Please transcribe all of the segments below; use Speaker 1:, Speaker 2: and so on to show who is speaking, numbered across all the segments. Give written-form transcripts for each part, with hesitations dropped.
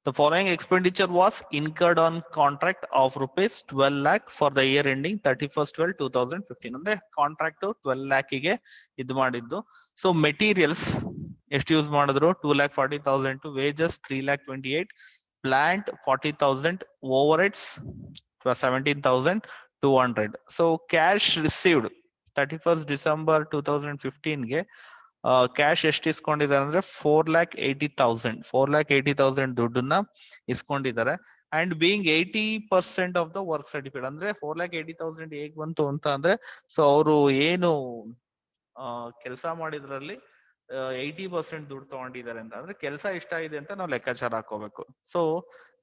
Speaker 1: The following expenditure was incurred on contract of rupees 12 lakh for the year ending 31st 12 2015. ಅಂದ್ರೆ contract 12 lakh ಗೆ ಇದು ಮಾಡಿದ್ದು. So materials ಎಷ್ಟು use ಮಾಡಿದ್ರು? 2,40,000 to wages 3,28,000, plant 40,000, overheads 17,200. So cash received 31st December 2015 ಗೆ cash ಎಷ್ಟು ಇಸ್ಕೊಂಡಿದ್ದಾರೆ ಅಂದ್ರೆ 4,80,000 ದುಡ್ಡನ್ನ ಇಸ್ಕೊಂಡಿದ್ದಾರೆ. And being 80% of the work certificate ಅಂದ್ರೆ 4,80,000 ಹೇಗ್ ಬಂತು ಅಂತ ಅಂದ್ರೆ, ಸೊ ಅವರು ಏನು ಕೆಲಸ ಮಾಡಿದ್ರಲ್ಲಿ 80% ದುಡ್ಡು ತಗೊಂಡಿದ್ದಾರೆ ಅಂತ ಅಂದ್ರೆ ಕೆಲಸ ಎಷ್ಟಾಗಿದೆ ಅಂತ ನಾವು ಲೆಕ್ಕಾಚಾರ ಹಾಕೋಬೇಕು. So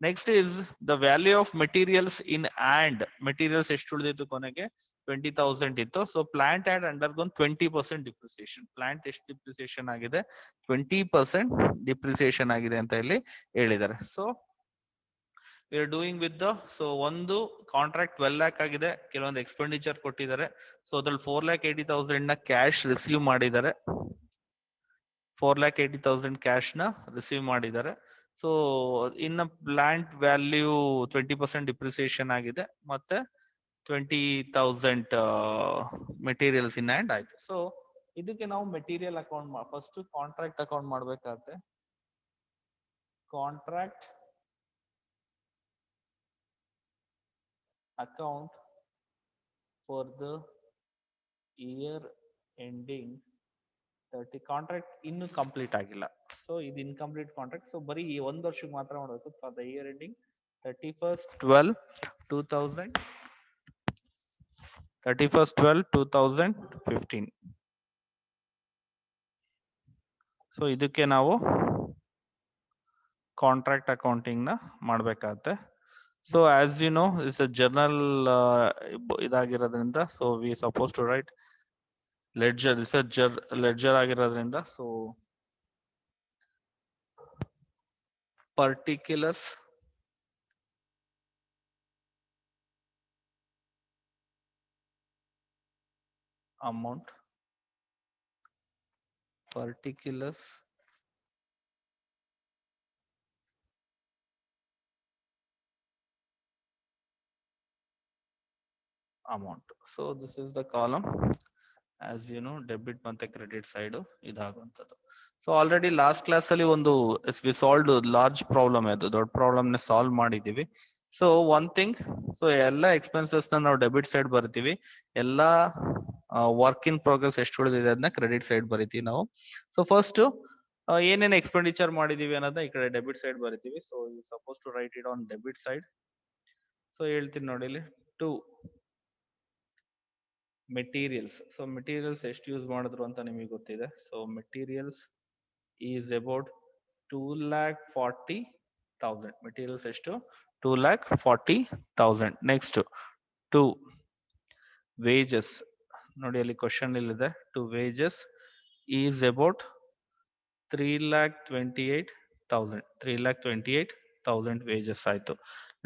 Speaker 1: next is the value of materials in hand materials ಎಷ್ಟು ಉಳಿದಿತ್ತು ಕೊನೆಗೆ 20,000 ಇತ್ತು. So plant had undergone 20% depreciation. Plant ಎಷ್ಟು ಡಿಪ್ರಿಸಿಯೇಷನ್ ಆಗಿದೆ? 20% ಡಿಪ್ರಿಸಿಯೇಷನ್ ಆಗಿದೆ ಅಂತ ಇಲ್ಲಿ ಹೇಳಿದ್ದಾರೆ. So we are doing with the, so ಒಂದು ಕಾಂಟ್ರಾಕ್ಟ್ 12 lakh ಆಗಿದೆ, ಕೆಲವೊಂದು ಎಕ್ಸ್ಪೆಂಡಿಚರ್ ಕೊಟ್ಟಿದ್ದಾರೆ. ಸೊ ಅದ್ರಲ್ಲಿ 4,80,000 ನ ಕ್ಯಾಶ್ ರಿಸೀವ್ ಮಾಡಿದ್ದಾರೆ. 4,80,000 ಕ್ಯಾಶ್ ನ ರಿಸೀವ್ ಮಾಡಿದ್ದಾರೆ. ಸೊ ಇನ್ನ ಪ್ಲಾಂಟ್ ವ್ಯಾಲ್ಯೂ 20% ಡಿಪ್ರಿಸಿಯೇಷನ್ ಆಗಿದೆ, ಮತ್ತೆ 20,000 ಮೆಟೀರಿಯಲ್ಸ್ ಇನ್ ಹ್ಯಾಂಡ್ ಆಯ್ತು. ಸೊ ಇದಕ್ಕೆ ನಾವು material account first contract account ಮಾಡ್ಬೇಕಾದ್ರೆ contract account for the year ending 30. Contract ಇನ್ನು ಕಂಪ್ಲೀಟ್ ಆಗಿಲ್ಲ, ಸೊ ಇದು ಇನ್ಕಂಪ್ಲೀಟ್ ಕಾಂಟ್ರಾಕ್ಟ್. ಸೊ ಬರೀ ಈ ಒಂದು ವರ್ಷಕ್ಕೆ ಮಾತ್ರ ಮಾಡಬೇಕು. For the year ending 31st 12 2015. So ಇದಕ್ಕೆ ನಾವು ಕಾಂಟ್ರಾಕ್ಟ್ ಅಕೌಂಟಿಂಗ್ ನ ಮಾಡ್ಬೇಕಾಗತ್ತೆ. So as you know it's a journal ಇದಾಗಿರೋದ್ರಿಂದ, so we suppose to write ledger, ledger ಆಗಿರೋದ್ರಿಂದ, so particulars amount, particulars amount. So this is the column. As you know, debit ಮತ್ತೆ credit side ಇದಾಗುವಂಥದ್ದು. So already last class ಅಲ್ಲಿ ಒಂದು V solve large problem, ಅದು ದೊಡ್ಡ problem ನ solve ಮಾಡಿದೀವಿ. So one thing, so ಎಲ್ಲ ಎಕ್ಸ್ಪೆನ್ಸಸ್ ನ ನಾವು ಡೆಬಿಟ್ ಸೈಡ್ ಬರ್ತೀವಿ, ಎಲ್ಲ ವರ್ಕ್ ಇನ್ ಪ್ರೋಗ್ರೆಸ್ ಎಷ್ಟು ಉಳಿದಿದೆ ಅದನ್ನ ಕ್ರೆಡಿಟ್ ಸೈಡ್ ಬರಿತೀವಿ ನಾವು. ಸೊ ಫಸ್ಟ್ ಏನೇನು ಎಕ್ಸ್ಪೆಂಡಿಚರ್ ಮಾಡಿದೀವಿ ಅನ್ನೋದನ್ನ ಈ ಕಡೆ ಡೆಬಿಟ್ ಸೈಡ್ ಬರಿತೀವಿ. So you suppose to write it on debit side. So ಹೇಳ್ತೀನಿ ನೋಡಿ ಇಲ್ಲಿ, ಟು ಮೆಟೀರಿಯಲ್ಸ್. ಸೊ ಮೆಟೀರಿಯಲ್ಸ್ ಎಷ್ಟು ಯೂಸ್ ಮಾಡಿದ್ರು ಅಂತ ನಿಮಗೆ ಗೊತ್ತಿದೆ. So materials is about 2,40,000. Materials ಎಷ್ಟು? 2,40,000. Next to wages. ನೋಡಿ ಅಲ್ಲಿ ಕ್ವಶನ್ ಇಲ್ಲಿದೆ, to wages is about 3,28,000. 3,28,000 wages ಆಯ್ತು.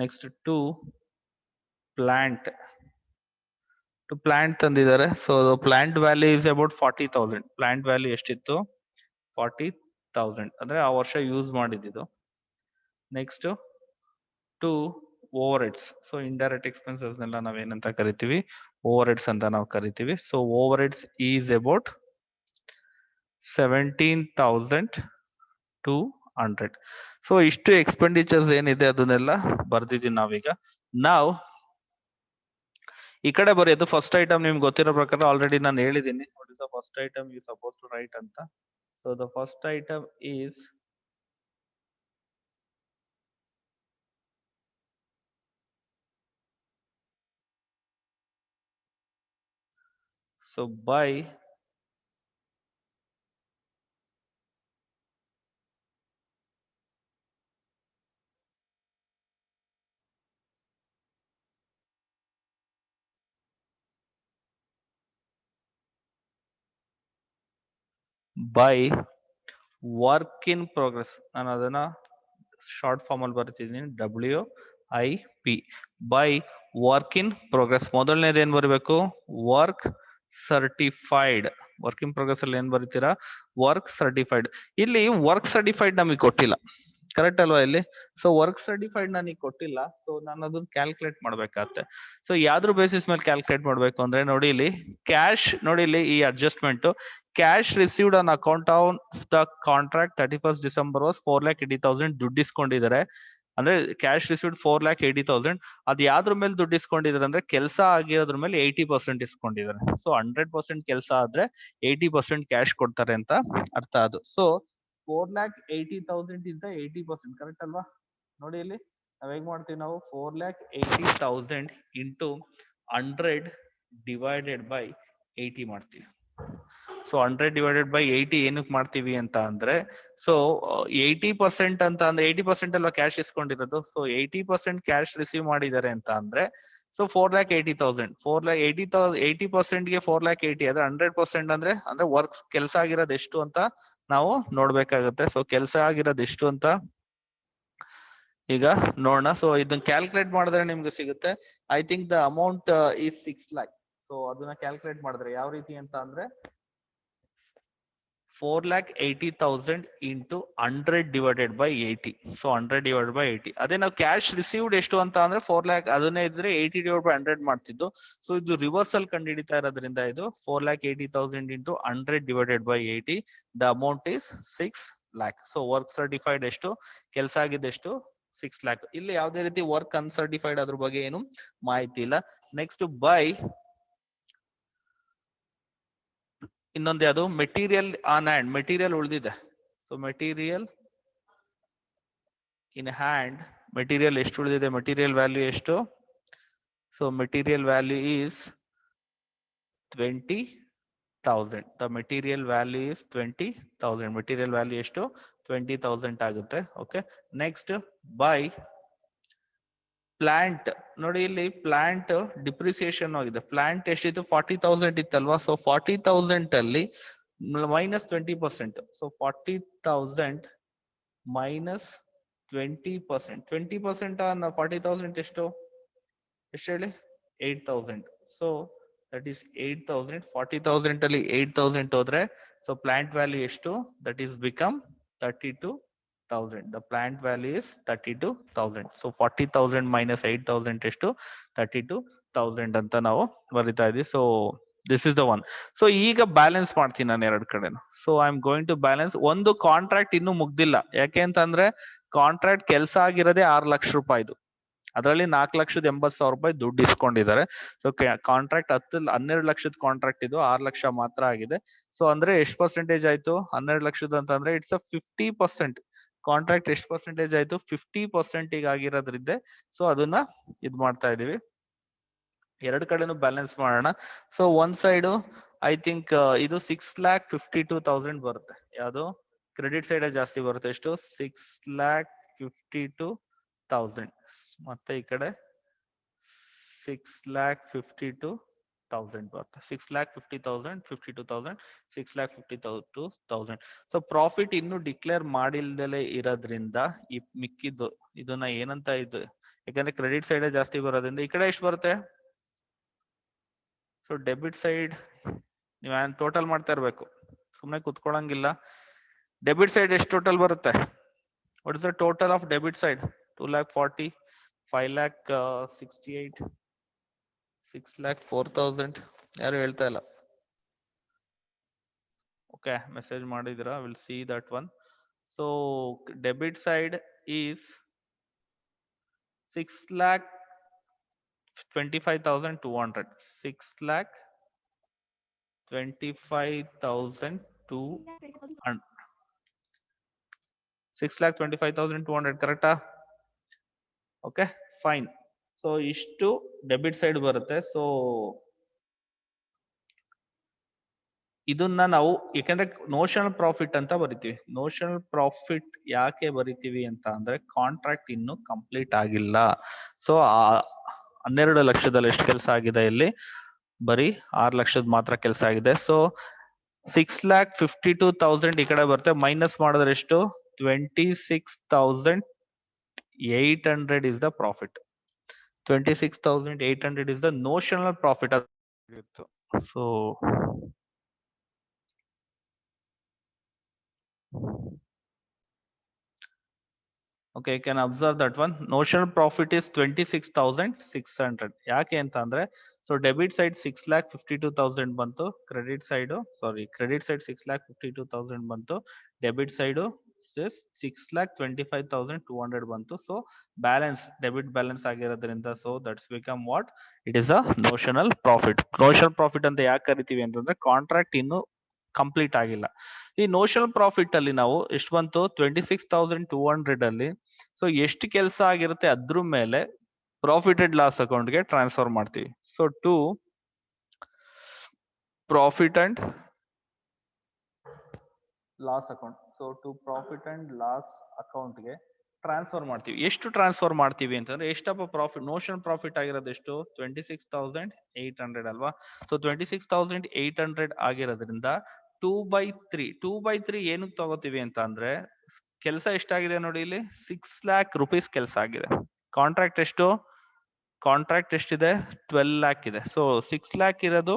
Speaker 1: Next to plant. To plant ತಂದಿದ್ದಾರೆ. So plant value is about 40,000. Plant value ಎಷ್ಟಿತ್ತು? 40,000 ಅಂದ್ರೆ ಆ ವರ್ಷ ಯೂಸ್ ಮಾಡಿದ್ದು. Next to overheads. So indirect expenses ನೆಲ್ಲ ನಾವೇನಂತ ಕರಿತೀವಿ? ಓವರ್ ಹೆಡ್ಸ್ ಅಂತ ನಾವು ಕರಿತೀವಿ. So overheads is about 17,200. So ಇಷ್ಟು ಎಕ್ಸ್ಪೆಂಡಿಚರ್ಸ್ ಏನಿದೆ ಅದನ್ನೆಲ್ಲ ಬರ್ದಿದ್ದೀವಿ ನಾವೀಗ. ನಾವು ಈ ಕಡೆ ಬರೆಯೋದು ಫಸ್ಟ್ ಐಟಮ್ ನಿಮ್ಗೆ ಗೊತ್ತಿರೋ ಪ್ರಕಾರ ಆಲ್ರೆಡಿ ನಾನು ಹೇಳಿದ್ದೀನಿ. What is the first item you suppose to write ಅಂತ. So the first item is so buy work in progress. ನಾನು ಅದನ್ನ ಶಾರ್ಟ್ ಫಾರ್ಮ್ ಅಲ್ಲಿ ಬರ್ತಿದ್ದೀನಿ, WIP. By work in progress. ಮೊದಲನೇದು ಏನ್ ಬರಬೇಕು? Work certified. Work in progress ಅಲ್ಲಿ ಏನ್ ಬರೀತೀರಾ? Work certified. ಇಲ್ಲಿ ವರ್ಕ್ ಸರ್ಟಿಫೈಡ್ ನಮಗೆ ಕೊಟ್ಟಿಲ್ಲ. ಕರೆಕ್ಟ್ ಅಲ್ವಾ ಇಲ್ಲಿ? ಸೊ ವರ್ಕ್ ಸರ್ಟಿಫೈಡ್ ನನಗೆ ಕೊಟ್ಟಿಲ್ಲ, ಸೊ ನಾನು ಅದನ್ನ ಕ್ಯಾಲ್ಕುಲೇಟ್ ಮಾಡ್ಬೇಕಾಗತ್ತೆ. ಸೊ ಯಾವ್ದ್ರ ಬೇಸಿಸ್ ಮೇಲೆ ಕ್ಯಾಲ್ಕುಲೇಟ್ ಮಾಡ್ಬೇಕು ಅಂದ್ರೆ ನೋಡಿ ಇಲ್ಲಿ ಕ್ಯಾಶ್, ನೋಡಿ ಇಲ್ಲಿ ಈ adjustment cash received on account on the contract 31st December was 4,80,000 ದುಡ್ಡು ಇಸ್ಕೊಂಡಿದ್ದಾರೆ. ಅಂದ್ರೆ ಕ್ಯಾಶ್ ರಿಸೀವ್ಡ್ 4,80,000. ಅದ್ ಯಾವ್ದ್ರ ಮೇಲೆ ದುಡ್ಡು ಇಸ್ಕೊಂಡಿದ್ದಾರೆ ಅಂದ್ರೆ ಕೆಲಸ ಆಗಿರೋದ್ರ ಮೇಲೆ 80% ಇಸ್ಕೊಂಡಿದ್ದಾರೆ. ಸೊ 100% ಕೆಲಸ ಆದ್ರೆ 80% ಕ್ಯಾಶ್ ಕೊಡ್ತಾರೆ ಅಂತ ಅರ್ಥ ಅದು. ಸೊ 4,80,000 ಇಂದ 80%, ಕರೆಕ್ಟ್ ಅಲ್ವಾ? ನೋಡಿ ಇಲ್ಲಿ ನಾವ್ ಹೇಗ್ ಮಾಡ್ತೀವಿ, ನಾವು 4,80,000 ಇಂಟು 100 ಡಿವೈಡೆಡ್ ಬೈ 80 ಮಾಡ್ತೀವಿ. ಸೊ 100 ಡಿವೈಡೆಡ್ ಬೈ 80 ಏನಕ್ಕೆ ಮಾಡ್ತೀವಿ ಅಂತ ಅಂದ್ರೆ, ಸೊ 80% ಅಂತ ಅಂದ್ರೆ 80% ಅಲ್ವಾ ಕ್ಯಾಶ್ ಇಸ್ಕೊಂಡಿರೋದು. ಸೊ 80% ಕ್ಯಾಶ್ ರಿಸೀವ್ ಮಾಡಿದ್ದಾರೆ ಅಂತ ಅಂದ್ರೆ, ಸೊ 4,80,000 80% ಗೆ 4,80,000 ಆದ್ರೆ 100% ಅಂದ್ರೆ ವರ್ಕ್ಸ್ ಕೆಲಸ ಆಗಿರೋದು ಎಷ್ಟು ಅಂತ ನಾವು ನೋಡ್ಬೇಕಾಗುತ್ತೆ. ಸೊ ಕೆಲಸ ಆಗಿರೋದು ಎಷ್ಟು ಅಂತ ಈಗ ನೋಡೋಣ. ಸೊ ಇದನ್ನ ಕ್ಯಾಲ್ಕುಲೇಟ್ ಮಾಡಿದ್ರೆ ನಿಮ್ಗೆ ಸಿಗುತ್ತೆ. I think the amount is 6 lakh. So ಅದನ್ನ ಕ್ಯಾಲ್ಕುಲೇಟ್ ಮಾಡಿದ್ರೆ ಯಾವ ರೀತಿ ಅಂತ ಅಂದ್ರೆ 4,80,000 into 100 divided by 80. So 100 divided by 80. ಅದೇ ನಾವು ಕ್ಯಾಶ್ ರಿಸೀವ್ಡ್ ಎಷ್ಟು ಅಂತ ಅಂದ್ರೆ 4 lakh, ಅದನ್ನೇ ಇದ್ರೆ 80 ಡಿವೈಡ್ ಬೈ 100 ಮಾಡ್ತಿದ್ದು. ಸೊ ಇದು ರಿವರ್ಸಲ್ ಕಂಡಿಡಿತಾ ಇರೋದ್ರಿಂದ ಇದು 4,80,000 into 100 divided by 80. The amount is 6 lakh. So work certified ಎಷ್ಟು, ಕೆಲಸ ಆಗಿದ್ದೆಷ್ಟು 6 lakh. ಇಲ್ಲಿ ಯಾವುದೇ ರೀತಿ ವರ್ಕ್ ಅನ್ಸರ್ಟಿಫೈಡ್ ಅದ್ರ ಬಗ್ಗೆ ಏನು ಮಾಹಿತಿ ಇಲ್ಲ. ನೆಕ್ಸ್ಟ್ ಬೈ ಇನ್ನೊಂದು ಯಾವುದು, ಮೆಟೀರಿಯಲ್ ಆನ್ ಹ್ಯಾಂಡ್. ಮೆಟೀರಿಯಲ್ ಉಳಿದಿದೆ. So material in hand, material ಎಷ್ಟು ಉಳಿದಿದೆ, ಮೆಟೀರಿಯಲ್ ವ್ಯಾಲ್ಯೂ ಎಷ್ಟು? So material value is 20,000. The material value is 20,000. Material value ಎಷ್ಟು? 20,000 ಆಗುತ್ತೆ. ಓಕೆ. Next by plant. ನೋಡಿ ಇಲ್ಲಿ ಪ್ಲಾಂಟ್ ಡಿಪ್ರಿಸಿಯೇಷನ್ ಆಗಿದೆ. ಪ್ಲಾಂಟ್ ಎಷ್ಟಿತ್ತು? 40,000 ಇತ್ತಲ್ವಾ? ಸೊ 40,000 ಅಲ್ಲಿ ಮೈನಸ್ 20%. So 40,000 minus 20%. 20% ಆನ್ 40,000 ಎಷ್ಟು ಹೇಳಿ? 8,000. So that is 8,000. 40,000 ಅಲ್ಲಿ 8,000 ಹೋದ್ರೆ ಸೊ ಪ್ಲಾಂಟ್ ವ್ಯಾಲ್ಯೂ ಎಷ್ಟು? That is become 32,000. The plant value is 32,000. So 40,000 minus 8,000 ಎಷ್ಟು? 32,000 ಅಂತ ನಾವು ಬರಿತಾ ಇದೀವಿ. So this is the one. So ಈಗ ಬ್ಯಾಲೆನ್ಸ್ ಮಾಡ್ತೀನಿ ನಾನು ಎರಡು ಕಡೆನು. So I am going to balance. ಒಂದು ಕಾಂಟ್ರಾಕ್ಟ್ ಇನ್ನೂ ಮುಗ್ದಿಲ್ಲ. ಯಾಕೆ ಅಂತಂದ್ರೆ ಕಾಂಟ್ರಾಕ್ಟ್ ಕೆಲಸ ಆಗಿರೋದೇ 6 ಲಕ್ಷ ರೂಪಾಯಿದು. ಅದರಲ್ಲಿ 4,80,000 ರೂಪಾಯಿ ದುಡ್ಡು ಇಸ್ಕೊಂಡಿದ್ದಾರೆ. ಸೊ ಕಾಂಟ್ರಾಕ್ಟ್ 12 ಲಕ್ಷದ ಕಾಂಟ್ರಾಕ್ಟ್ ಇದು, 6 ಲಕ್ಷ ಮಾತ್ರ ಆಗಿದೆ. ಸೊ ಅಂದ್ರೆ ಎಷ್ಟು ಪರ್ಸೆಂಟೇಜ್ ಆಯ್ತು? 12 ಲಕ್ಷದ ಅಂತಂದ್ರೆ ಇಟ್ಸ್ 50%. ಕಾಂಟ್ರಾಕ್ಟ್ ಎಷ್ಟು ಪರ್ಸೆಂಟೇಜ್ ಆಯ್ತು? 50% ಈಗ ಆಗಿರೋದ್ರಿಂದ ಸೊ ಅದನ್ನ ಇದ್ ಮಾಡ್ತಾ ಇದೀವಿ. ಎರಡು ಕಡೆನೂ ಬ್ಯಾಲೆನ್ಸ್ ಮಾಡೋಣ. ಸೊ ಒಂದ್ ಸೈಡ್ ಐ ಥಿಂಕ್ ಇದು 6,52,000 ಬರುತ್ತೆ. ಯಾವುದು? ಕ್ರೆಡಿಟ್ ಸೈಡ್ ಜಾಸ್ತಿ ಬರುತ್ತೆ. ಎಷ್ಟು? 6,52,000. ಮತ್ತೆ ಈ ಕಡೆ 6,52,000 ಬರುತ್ತೆ. 6,50,000, 52,000, 6,52,000. ಸೊ ಪ್ರಾಫಿಟ್ ಇನ್ನು ಡಿಕ್ಲೇರ್ ಮಾಡಿಲ್ದಲೆ ಇರೋದ್ರಿಂದ ಈ ಮಿಕ್ಕಿದ್ದು ಇದನ್ನ ಏನಂತ ಇದು, ಯಾಕಂದ್ರೆ ಕ್ರೆಡಿಟ್ ಸೈಡ್ ಜಾಸ್ತಿ ಬರೋದ್ರಿಂದ ಈ ಕಡೆ ಎಷ್ಟು ಬರುತ್ತೆ? ಸೊ ಡೆಬಿಟ್ ಸೈಡ್ ನೀವು ಟೋಟಲ್ ಮಾಡ್ತಾ ಇರ್ಬೇಕು, ಸುಮ್ಮನೆ ಕುತ್ಕೊಳ್ಳಂಗಿಲ್ಲ. ಡೆಬಿಟ್ ಸೈಡ್ ಎಷ್ಟು ಟೋಟಲ್ ಬರುತ್ತೆ? What is the total of debit side? 2,40,000, 5,68,000, 6,04,000. ಯಾರು ಹೇಳ್ತಾ ಇಲ್ಲ. ಓಕೆ, ಮೆಸೇಜ್ ಮಾಡಿದಿರಾ? Will see that one. So debit side is 6,25,200. 6,25,200. 6,25,200 ಕರೆಕ್ಟಾ? Okay fine. ಸೊ ಇಷ್ಟು ಡೆಬಿಟ್ ಸೈಡ್ ಬರುತ್ತೆ. ಸೊ ಇದನ್ನ ನಾವು ಯಾಕಂದ್ರೆ ನೋಷನಲ್ ಪ್ರಾಫಿಟ್ ಅಂತ ಬರಿತೀವಿ. ನೋಷನಲ್ ಪ್ರಾಫಿಟ್ ಯಾಕೆ ಬರಿತೀವಿ ಅಂತ ಅಂದ್ರೆ ಕಾಂಟ್ರಾಕ್ಟ್ ಇನ್ನು ಕಂಪ್ಲೀಟ್ ಆಗಿಲ್ಲ. ಸೊ 12 ಲಕ್ಷದಲ್ಲಿ ಎಷ್ಟು ಕೆಲಸ ಆಗಿದೆ? ಇಲ್ಲಿ ಬರೀ 6 ಲಕ್ಷದ ಮಾತ್ರ ಕೆಲಸ ಆಗಿದೆ. ಸೊ 6,52,000 ಈ ಕಡೆ ಬರುತ್ತೆ. ಮೈನಸ್ ಮಾಡಿದ್ರೆ ಎಷ್ಟು? 26,800 is the profit. 26,800 is the notional profit. So Okay, you can observe that one. Notional profit is 26,600. ಯಾಕೆ ಅಂತ ಅಂದ್ರೆ ಸೊ ಡೆಬಿಟ್ ಸೈಡ್ 6,52,000 ಬಂತು, ಕ್ರೆಡಿಟ್ ಸೈಡ್ ಕ್ರೆಡಿಟ್ ಸೈಡ್ 6,52,000 ಬಂತು, ಡೆಬಿಟ್ ಸೈಡ್ 6,25,200 ಬಂತು. ಸೊ ಬ್ಯಾಲೆನ್ಸ್ ಡೆಬಿಟ್ ಬ್ಯಾಲೆನ್ಸ್ ಆಗಿರೋದ್ರಿಂದ so that's become what it is a notional profit. Notional profit ಅಂತ ಯಾಕೆ ಕರಿತೀವಿ ಅಂತಂದ್ರೆ ಕಾಂಟ್ರಾಕ್ಟ್ ಇನ್ನು ಕಂಪ್ಲೀಟ್ ಆಗಿಲ್ಲ. ಈ ನೋಷನಲ್ ಪ್ರಾಫಿಟ್ ಅಲ್ಲಿ ನಾವು ಎಷ್ಟು ಬಂತು 26,200 ಅಲ್ಲಿ ಸೊ ಎಷ್ಟು ಕೆಲಸ ಆಗಿರುತ್ತೆ ಅದ್ರ ಮೇಲೆ ಪ್ರಾಫಿಟ್ ಅಂಡ್ ಲಾಸ್ ಅಕೌಂಟ್ಗೆ ಟ್ರಾನ್ಸ್ಫರ್ ಮಾಡ್ತೀವಿ. So to profit and loss account, so to profit and loss ಅಕೌಂಟ್ಗೆ ಟ್ರಾನ್ಸ್ಫರ್ ಮಾಡ್ತೀವಿ. ಎಷ್ಟು ಟ್ರಾನ್ಸ್ಫರ್ ಮಾಡ್ತೀವಿ ಅಂತಂದ್ರೆ ಎಷ್ಟಪ್ಪ ಪ್ರಾಫಿಟ್, ನೋಷನಲ್ ಪ್ರಾಫಿಟ್ ಆಗಿರೋದು ಎಷ್ಟು 26,800 ಅಲ್ವಾ. ಸೊ 26,800 ಆಗಿರೋದ್ರಿಂದ 2/3 ಏನಕ್ಕೆ ತಗೋತೀವಿ ಅಂತ ಅಂದ್ರೆ ಕೆಲಸ ಎಷ್ಟಾಗಿದೆ ನೋಡಿ ಇಲ್ಲಿ 6 lakh rupees ಕೆಲಸ ಆಗಿದೆ. ಕಾಂಟ್ರಾಕ್ಟ್ ಎಷ್ಟಿದೆ 12 lakh ಇದೆ. ಸೊ 6 lakh ಇರೋದು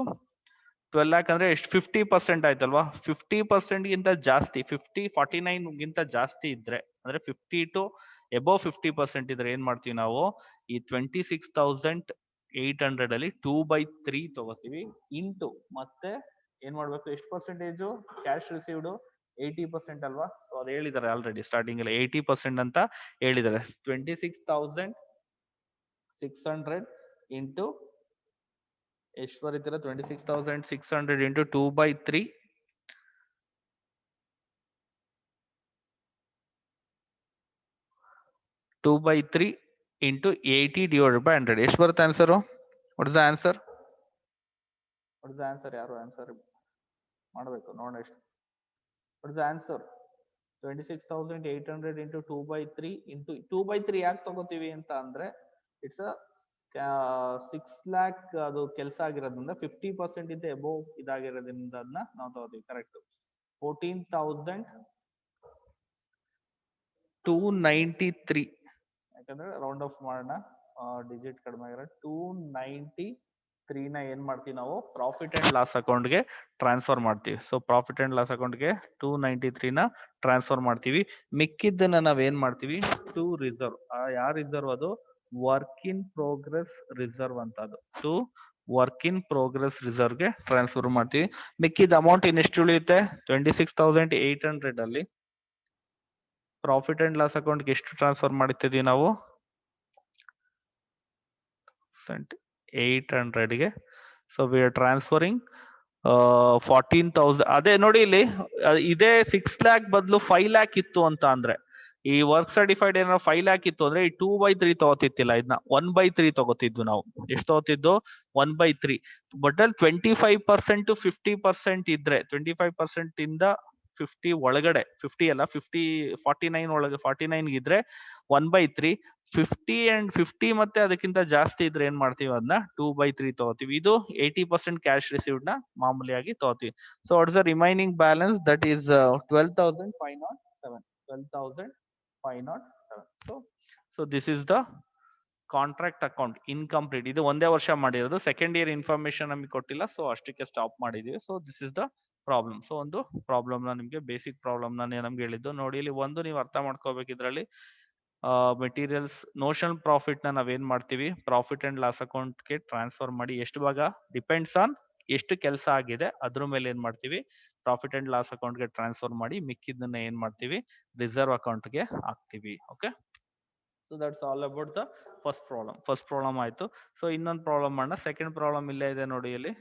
Speaker 1: 12 lakh ಅಂದ್ರೆ ಎಷ್ಟು 50% ಆಯ್ತಲ್ವಾ. 50% ಗಿಂತ ಜಾಸ್ತಿ 49 ಗಿಂತ ಜಾಸ್ತಿ ಇದ್ರೆ ಅಂದ್ರೆ 50 to above 50% ಇದ್ರೆ ಏನ್ ಮಾಡ್ತೀವಿ ನಾವು ಈ 26,800 ಅಲ್ಲಿ 2/3 ತಗೋತೀವಿ ಇಂಟು ಮತ್ತೆ ಏನ್ ಮಾಡ್ಬೇಕು ಎಷ್ಟು ಪರ್ಸೆಂಟೇಜು ಕ್ಯಾಶ್ ರಿಸೀವ್ಡ್ 80% ಅಲ್ವಾ. ಸೊ ಅದು ಹೇಳಿದ್ದಾರೆ ಆಲ್ರೆಡಿ ಸ್ಟಾರ್ಟಿಂಗ್ ಅಲ್ಲಿ 80% ಅಂತ ಹೇಳಿದ್ದಾರೆ. 26,600 ಇಂಟು ಎಷ್ಟು ಬರೀತೀರಾ 26,600 ಇಂಟು 2/3 ಇಂಟು 80 divided by 100 ಎಷ್ಟು ಬರುತ್ತೆ answer? What is the answer? ಯಾರು ಆನ್ಸರ್ ಮಾಡಬೇಕು ನೋಡೋಣ ಎಷ್ಟು. What is the answer? 26,800 into 2/3 into 2/3 ಯಾಕೆ ತಗೋತೀವಿ ಅಂತ ಅಂದ್ರೆ ಇಟ್ಸ್ ಅ 6 lakh ಅದು ಕೆಲಸ ಆಗಿರೋದ್ರಿಂದ 50% ಇಂದ ಎಬೋವ್ ಇದಾಗಿರೋದ್ರಿಂದ ಅದನ್ನ ನಾವು ತಗೋತೀವಿ. ಕರೆಕ್ಟ್. 14,293 ಯಾಕಂದ್ರೆ ರೌಂಡ್ ಆಫ್ ಮಾಡೋಣ, ಡಿಜಿಟ್ ಕಡಿಮೆ ಆಗಿರೋ 293 ನ ಏನ್ ಮಾಡ್ತೀವಿ ನಾವು ಪ್ರಾಫಿಟ್ ಅಂಡ್ ಲಾಸ್ ಅಕೌಂಟ್ಗೆ ಟ್ರಾನ್ಸ್ಫರ್ ಮಾಡ್ತೀವಿ. ಸೊ ಪ್ರಾಫಿಟ್ ಅಂಡ್ ಲಾಸ್ ಅಕೌಂಟ್ಗೆ 293 ನ ಟ್ರಾನ್ಸ್ಫರ್ ಮಾಡ್ತೀವಿ. ಮಿಕ್ಕಿದ್ದನ್ನ ನಾವ್ ಏನ್ ಮಾಡ್ತೀವಿ ಟು ರಿಸರ್ವ್. ಯಾವ ರಿಸರ್ವ್ ಅದು ವರ್ಕ್ ಇನ್ ಪ್ರೋಗ್ರೆಸ್ ರಿಸರ್ವ್ ಅಂತ, ಅದು ಟು ವರ್ಕ್ ಇನ್ ಪ್ರೋಗ್ರೆಸ್ ರಿಸರ್ವ್ಗೆ ಟ್ರಾನ್ಸ್ಫರ್ ಮಾಡ್ತೀವಿ. ಮಿಕ್ಕಿದ ಅಮೌಂಟ್ ಇನ್ನೆಷ್ಟು ಉಳಿಯುತ್ತೆ 26,800 ಅಲ್ಲಿ ಪ್ರಾಫಿಟ್ ಅಂಡ್ ಲಾಸ್ ಅಕೌಂಟ್ಗೆ ಎಷ್ಟು ಟ್ರಾನ್ಸ್ಫರ್ ಮಾಡ್ತಿದ್ವಿ ನಾವು 800ಗೆ. So we are transferring 14,000. ಅದೇ ನೋಡಿ ಇಲ್ಲಿ ಇದೇ 6 lakh ಬದಲು 5 lakh ಇತ್ತು ಅಂತ ಅಂದ್ರೆ ಈ ವರ್ಕ್ ಸರ್ಟಿಫೈಡ್ ಏನಾದ್ರು 5 lakh ಇತ್ತು ಅಂದ್ರೆ ಈ 2/3 ತಗೋತಿತ್ತಿಲ್ಲ, ಇದನ್ನ 1/3 ತಗೋತಿದ್ವು ನಾವು. ಎಷ್ಟು ತಗೋತಿದ್ದು 1/3. ಬಟ್ ಅಲ್ಲಿ 25% to 50% ಇದ್ರೆ 25% ಇಂದ 50 ಒಳಗಡೆ 50 ಅಲ್ಲ 49 ಒಳಗೆ 49 ಇದ್ರೆ 1/3. 50 and 50 ಮತ್ತೆ ಅದಕ್ಕಿಂತ ಜಾಸ್ತಿ ಇದ್ರೆ ಏನ್ ಮಾಡ್ತೀವಿ ಅದನ್ನ 2/3 ತಗೋತೀವಿ. ಇದು 80% ಕ್ಯಾಶ್ ರಿಸೀವ್ಡ್ ನ ಮಾಮೂಲಿಯಾಗಿ ತಗೋತೀವಿ. So what is the remaining balance that is 12,507. 12,507. So this is the contract account incomplete. ಇದು ಒಂದೇ ವರ್ಷ ಮಾಡಿರೋದು, ಸೆಕೆಂಡ್ ಇಯರ್ ಇನ್ಫಾರ್ಮೇಶನ್ ನಮಗೆ ಕೊಟ್ಟಿಲ್ಲ, ಸೊ ಅಷ್ಟಕ್ಕೆ ಸ್ಟಾಪ್ ಮಾಡಿದೀವಿ. So this is the problem. So ಒಂದು ಪ್ರಾಬ್ಲಮ್ ನ ನಿಮ್ಗೆ ಬೇಸಿಕ್ ಪ್ರಾಬ್ಲಮ್ ನಾನು ನಮ್ಗೆ ಹೇಳಿದ್ದು ನೋಡಿ. ಇಲ್ಲಿ ಒಂದು ನೀವು ಅರ್ಥ ಮಾಡ್ಕೋಬೇಕು, ಇದ್ರಲ್ಲಿ ಮೆಟೀರಿಯಲ್ಸ್ ನೋಷನಲ್ ಪ್ರಾಫಿಟ್ ನ ನಾವೇನ್ ಮಾಡ್ತೀವಿ ಪ್ರಾಫಿಟ್ ಅಂಡ್ ಲಾಸ್ ಅಕೌಂಟ್ಗೆ ಟ್ರಾನ್ಸ್ಫರ್ ಮಾಡಿ ಎಷ್ಟು ಭಾಗ ಡಿಪೆಂಡ್ಸ್ ಆನ್ ಎಷ್ಟು ಕೆಲಸ ಆಗಿದೆ ಅದ್ರ ಮೇಲೆ ಏನ್ ಮಾಡ್ತೀವಿ ಪ್ರಾಫಿಟ್ ಅಂಡ್ ಲಾಸ್ ಅಕೌಂಟ್ಗೆ ಟ್ರಾನ್ಸ್ಫರ್ ಮಾಡಿ ಮಿಕ್ಕಿದ್ದನ್ನ ಏನ್ ಮಾಡ್ತೀವಿ ರಿಸರ್ವ್ ಅಕೌಂಟ್ಗೆ ಹಾಕ್ತಿವಿ. Okay, so that's all about the first problem ಆಯ್ತು. ಸೊ ಇನ್ನೊಂದು ಪ್ರಾಬ್ಲಮ್ ಮಾಡೋಣ. ಸೆಕೆಂಡ್ ಪ್ರಾಬ್ಲಮ್ ಇಲ್ಲೇ ಇದೆ ನೋಡಿ ಇಲ್ಲಿ.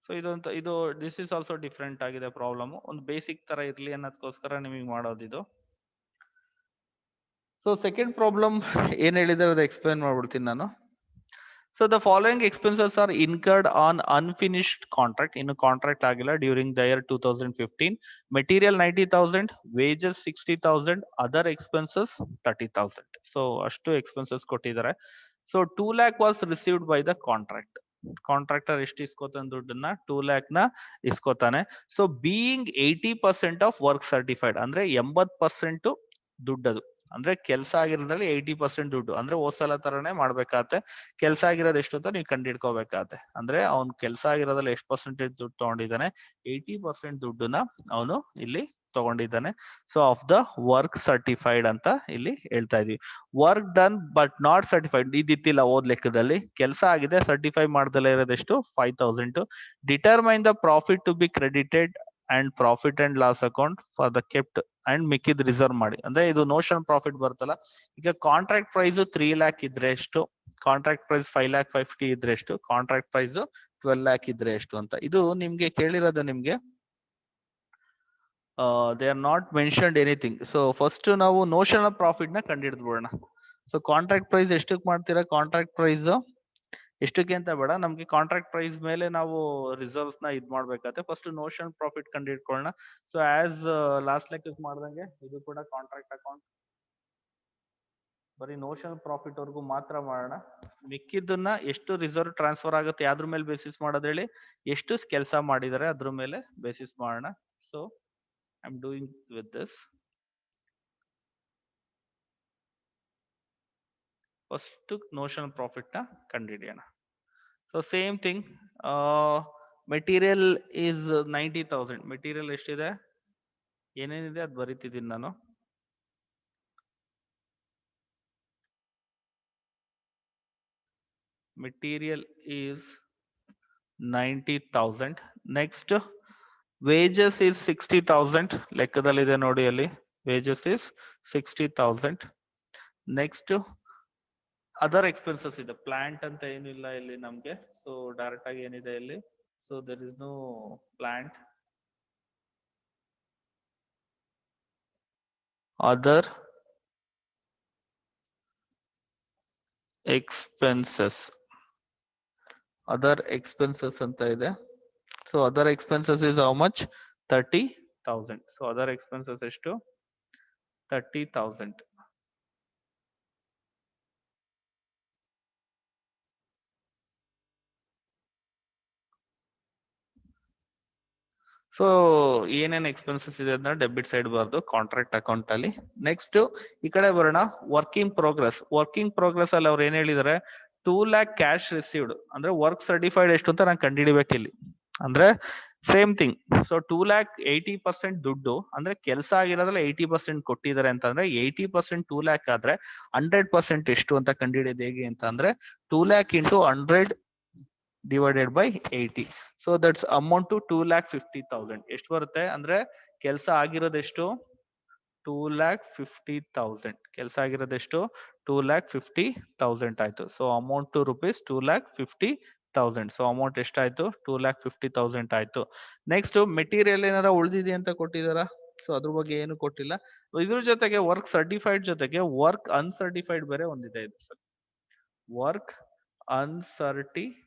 Speaker 1: ಸೊ ಇದು ದಿಸ್ ಇಸ್ ಆಲ್ಸೋ ಡಿಫ್ರೆಂಟ್ ಆಗಿದೆ ಪ್ರಾಬ್ಲಮ್. ಒಂದು ಬೇಸಿಕ್ ತರ ಇರ್ಲಿ ಅನ್ನೋದಕ್ಕೋಸ್ಕರ ನಿಮಗೆ ಮಾಡೋದಿದು. ಸೊ ಸೆಕೆಂಡ್ ಪ್ರಾಬ್ಲಮ್ ಏನ್ ಹೇಳಿದಾರೆ ಅದು ಎಕ್ಸ್ಪ್ಲೈನ್ ಮಾಡ್ಬಿಡ್ತೀನಿ ನಾನು. So the following expenses are incurred on unfinished contract. ಇನ್ನು ಕಾಂಟ್ರಾಕ್ಟ್ ಆಗಿಲ್ಲ during the year 2015. Material 90,000, wages 60,000, other expenses 30,000. So ಅಷ್ಟು ಎಕ್ಸ್ಪೆನ್ಸಸ್ ಕೊಟ್ಟಿದ್ದಾರೆ. So 2 lakh was received by the contract. Contractor ಎಷ್ಟು ಇಸ್ಕೋತಾನೆ ದುಡ್ಡನ್ನ 2 lakh ನ ಇಸ್ಕೋತಾನೆ. So being 80% of work certified ಅಂದ್ರೆ 80% ದುಡ್ಡದು ಅಂದ್ರೆ ಕೆಲಸ ಆಗಿರೋದ್ರಲ್ಲಿ 80% ದುಡ್ಡು ಅಂದ್ರೆ ಹೋದ್ಸಲ ತರನೇ ಮಾಡ್ಬೇಕಾಗತ್ತೆ. ಕೆಲಸ ಆಗಿರೋದು ಎಷ್ಟು ಅಂತ ನೀವು ಕಂಡಿಡ್ಕೋಬೇಕಾಗತ್ತೆ. ಅಂದ್ರೆ ಅವ್ನ್ ಕೆಲಸ ಆಗಿರೋದ್ರಲ್ಲಿ ಎಷ್ಟು ಪರ್ಸೆಂಟೇಜ್ ದುಡ್ಡು ತಗೊಂಡಿದ್ದಾನೆ, 80% ದುಡ್ಡನ್ನ ಅವನು ಇಲ್ಲಿ ತಗೊಂಡಿದ್ದಾನೆ. So of the work certified ಅಂತ ಇಲ್ಲಿ ಹೇಳ್ತಾ ಇದೀವಿ. Work done but not certified ಇದಿತ್ತಿಲ್ಲ ಓದ್ ಲೆಕ್ಕದಲ್ಲಿ. ಕೆಲಸ ಆಗಿದೆ ಸರ್ಟಿಫೈ ಮಾಡ್ದಲೇ ಇರೋದೆಷ್ಟು 5000. Determine the profit to be credited and profit and loss account for the kept and ಮಿಕ್ಕಿದ್ ರಿಸರ್ವ್ ಮಾಡಿ. ಅಂದ್ರೆ ಇದು ನೋಷನ್ ಪ್ರಾಫಿಟ್ ಬರ್ತಲ್ಲ. ಈಗ ಕಾಂಟ್ರಾಕ್ಟ್ ಪ್ರೈಸ್ 3 lakhs ಇದ್ರೆ ಎಷ್ಟು, ಕಾಂಟ್ರಾಕ್ಟ್ ಪ್ರೈಸ್ 5,50,000 ಇದ್ರೆ ಎಷ್ಟು, ಕಾಂಟ್ರಾಕ್ಟ್ ಪ್ರೈಸ್ 12 lakhs ಇದ್ರೆ ಎಷ್ಟು ಅಂತ. ಇದು ನಿಮ್ಗೆ ಕೇಳಿರೋದು ನಿಮ್ಗೆ they are not mentioned anything. So first ನಾವು ನೋಷನ್ ಆಫ್ ಪ್ರಾಫಿಟ್ ನ ಕಂಡುಹಿಡಿದ್ಬಿಡೋಣ. ಸೊ ಕಾಂಟ್ರಾಕ್ಟ್ ಪ್ರೈಸ್ ಎಷ್ಟಕ್ಕೆ ಮಾಡ್ತೀರಾ, ಕಾಂಟ್ರಾಕ್ಟ್ ಪ್ರೈಸ್ ಎಷ್ಟಕ್ಕೆ ಅಂತ ಬೇಡ, ನಮ್ಗೆ ಕಾಂಟ್ರಾಕ್ಟ್ ಪ್ರೈಸ್ ಮೇಲೆ ನಾವು ರಿಸರ್ವ್ಸ್ ನ ಇದ್ ಮಾಡ್ಬೇಕಾಗುತ್ತೆ. ಫಸ್ಟ್ ನೋಷನ್ ಪ್ರಾಫಿಟ್ ಕಂಡುಹಿಡ್ಕೊಳ್ಳೋಣ. ಸೊ ಆಸ್ ಲಾಸ್ಟ್ ಲೆಕ್ಕ ಮಾಡ್ದಂಗೆ ಇದು ಕೂಡ ಕಾಂಟ್ರಾಕ್ಟ್ ಅಕೌಂಟ್ ಬರೀ ನೋಷನ್ ಪ್ರಾಫಿಟ್ ವರ್ಗೂ ಮಾತ್ರ ಮಾಡೋಣ. ಮಿಕ್ಕಿದ್ದನ್ನ ಎಷ್ಟು ರಿಸರ್ವ್ ಟ್ರಾನ್ಸ್ಫರ್ ಆಗುತ್ತೆ ಯಾವ್ದ್ರ ಮೇಲೆ ಬೇಸಿಸ್ ಮಾಡೋದು ಹೇಳಿ, ಎಷ್ಟು ಕೆಲಸ ಮಾಡಿದರೆ ಅದ್ರ ಮೇಲೆ ಬೇಸಿಸ್ ಮಾಡೋಣ. So I am doing with this. First notion profit ನ ಕಂಡುಹಿಡಿಯೋಣ. So same thing, material is 90,000. Material ಎಷ್ಟಿದೆ, ಏನೇನಿದೆ ಅದು ಬರೀತಿದ್ದೀನಿ ನಾನು. Material is 90,000. Next wages is 60,000. ಲೆಕ್ಕದಲ್ಲಿದೆ ನೋಡಿ ಅಲ್ಲಿ, wages is 60,000. Next other expenses ಇದೆ, ಪ್ಲಾಂಟ್ ಅಂತ ಏನಿಲ್ಲ ಇಲ್ಲಿ ನಮ್ಗೆ. ಸೊ ಡೈರೆಕ್ಟ್ ಆಗಿ ಏನಿದೆ ಇಲ್ಲಿ, so there is no plant. Other expenses, other expenses ಅಂತ ಇದೆ. So other expenses is how much, 30,000. So other expenses ಎಷ್ಟು, 30,000. ಸೊ ಏನೇನ್ ಎಕ್ಸ್ಪೆನ್ಸಸ್ ಇದೆ ಅದನ್ನ ಡೆಬಿಟ್ ಸೈಡ್ ಬರ್ದು ಕಾಂಟ್ರಾಕ್ಟ್ ಅಕೌಂಟ್ ಅಲ್ಲಿ. ನೆಕ್ಸ್ಟ್ ಈ ಕಡೆ ಬರೋಣ, ವರ್ಕಿಂಗ್ ಪ್ರೋಗ್ರೆಸ್. ವರ್ಕಿಂಗ್ ಪ್ರೋಗ್ರೆಸ್ ಅಲ್ಲಿ ಅವ್ರು ಏನ್ ಹೇಳಿದಾರೆ, 2 lakh ಕ್ಯಾಶ್ ರಿಸೀವ್ಡ್. ಅಂದ್ರೆ ವರ್ಕ್ ಸರ್ಟಿಫೈಡ್ ಎಷ್ಟು ಅಂತ ನಾನು ಕಂಡುಹಿಡಿಬೇಕು ಇಲ್ಲಿ. ಅಂದ್ರೆ ಸೇಮ್ ಥಿಂಗ್. ಸೊ 2 lakh 80% ದುಡ್ಡು, ಅಂದ್ರೆ ಕೆಲಸ ಆಗಿರೋದ್ರಲ್ಲಿ 80% ಕೊಟ್ಟಿದ್ದಾರೆ ಅಂತಂದ್ರೆ 80% 2 lakh ಆದ್ರೆ 100% ಎಷ್ಟು ಅಂತ ಕಂಡುಹಿಡಿಯೋದು ಹೇಗೆ ಅಂತ ಅಂದ್ರೆ 2 lakh into 100 divided by 80. So that's amount to 2,50,000. ಎಷ್ಟು ಬರುತ್ತೆ ಅಂದ್ರೆ ಕೆಲಸ ಆಗಿರೋದೆಷ್ಟು 2,50,000. ಕೆಲಸ ಆಗಿರೋದೆಷ್ಟು 2,50,000 ಆಯ್ತು. So amount to rupees 2,50,000. So amount ಎಷ್ಟಾಯ್ತು, 2,50,000 ಆಯ್ತು. ನೆಕ್ಸ್ಟ್ ಮೆಟೀರಿಯಲ್ ಏನಾರ ಉಳಿದಿದೆ ಅಂತ ಕೊಟ್ಟಿದಾರ, ಸೊ ಅದ್ರ ಬಗ್ಗೆ ಏನು ಕೊಟ್ಟಿಲ್ಲ. ಇದ್ರ ಜೊತೆಗೆ ವರ್ಕ್ ಸರ್ಟಿಫೈಡ್ ಜೊತೆಗೆ ವರ್ಕ್ ಅನ್ಸರ್ಟಿಫೈಡ್ ಬೇರೆ ಒಂದಿದೆ. ಇದು ವರ್ಕ್ ಅನ್ಸರ್ಟಿಫೈಡ್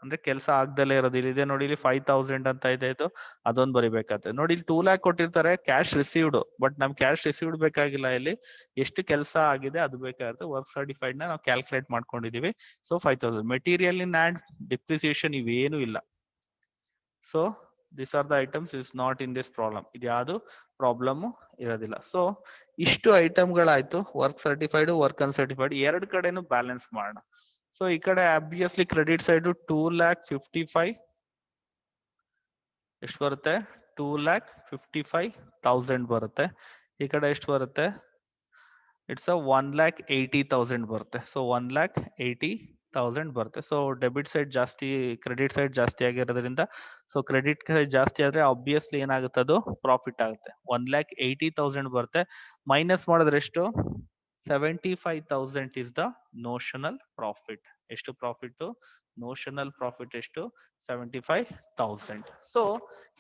Speaker 1: ಅಂದ್ರೆ ಕೆಲಸ ಆಗ್ದಲೇ ಇರೋದು. ಇಲ್ಲಿದೆ ನೋಡಿ, ಇಲ್ಲಿ 5,000 ಅಂತ ಇದೆ, ಇದು ಅದೊಂದು ಬರಿಬೇಕಾಗುತ್ತೆ. ನೋಡಿ ಇಲ್ಲಿ 2 lakh ಕೊಟ್ಟಿರ್ತಾರೆ ಕ್ಯಾಶ್ ರಿಸೀವ್ಡ್, ಬಟ್ ನಮ್ ಕ್ಯಾಶ್ ರಿಸೀವ್ಡ್ ಬೇಕಾಗಿಲ್ಲ. ಇಲ್ಲಿ ಎಷ್ಟು ಕೆಲಸ ಆಗಿದೆ ಅದು ಬೇಕಾಗುತ್ತೆ. ವರ್ಕ್ ಸರ್ಟಿಫೈಡ್ ನ ನಾವು ಕ್ಯಾಲ್ಕುಲೇಟ್ ಮಾಡ್ಕೊಂಡಿದೀವಿ. So 5,000. Material in and depreciation ಇವೇನು ಇಲ್ಲ. So this are the items is not in this problem. ಇದು ಯಾವುದು ಪ್ರಾಬ್ಲಮ್ ಇರೋದಿಲ್ಲ. ಸೊ ಇಷ್ಟು ಐಟಮ್ಗಳಾಯ್ತು, ವರ್ಕ್ ಸರ್ಟಿಫೈಡ್, ವರ್ಕ್ ಅನ್ಸರ್ಟಿಫೈಡ್. ಎರಡು ಕಡೆನೂ ಬ್ಯಾಲೆನ್ಸ್ ಮಾಡೋಣ. ಸೊ ಈ ಕಡೆ ಆಬ್ವಿಯಸ್ಲಿ ಕ್ರೆಡಿಟ್ ಸೈಡ್ 2,55,000 ಎಷ್ಟು ಬರುತ್ತೆ, 2,55,000 ಬರುತ್ತೆ. ಈ ಕಡೆ ಎಷ್ಟು ಬರುತ್ತೆ, ಇಟ್ಸ್ 1,80,000 ಬರುತ್ತೆ. ಸೊ 1,80,000 ಬರುತ್ತೆ. ಸೊ ಡೆಬಿಟ್ ಸೈಡ್ ಜಾಸ್ತಿ, ಕ್ರೆಡಿಟ್ ಸೈಡ್ ಜಾಸ್ತಿ ಆಗಿರೋದ್ರಿಂದ, ಸೊ ಕ್ರೆಡಿಟ್ ಸೈಡ್ ಜಾಸ್ತಿ ಆದ್ರೆ ಆಬ್ವಿಯಸ್ಲಿ ಏನಾಗುತ್ತೆ, ಅದು ಪ್ರಾಫಿಟ್ ಆಗುತ್ತೆ. 1,80,000 ಬರುತ್ತೆ. ಮೈನಸ್ ಮಾಡಿದ್ರೆ ಎಷ್ಟು, 75,000 is the notional profit. ಎಷ್ಟು ಪ್ರಾಫಿಟ್, ನೋಷನಲ್ ಪ್ರಾಫಿಟ್ ಎಷ್ಟು, 75,000. ಸೊ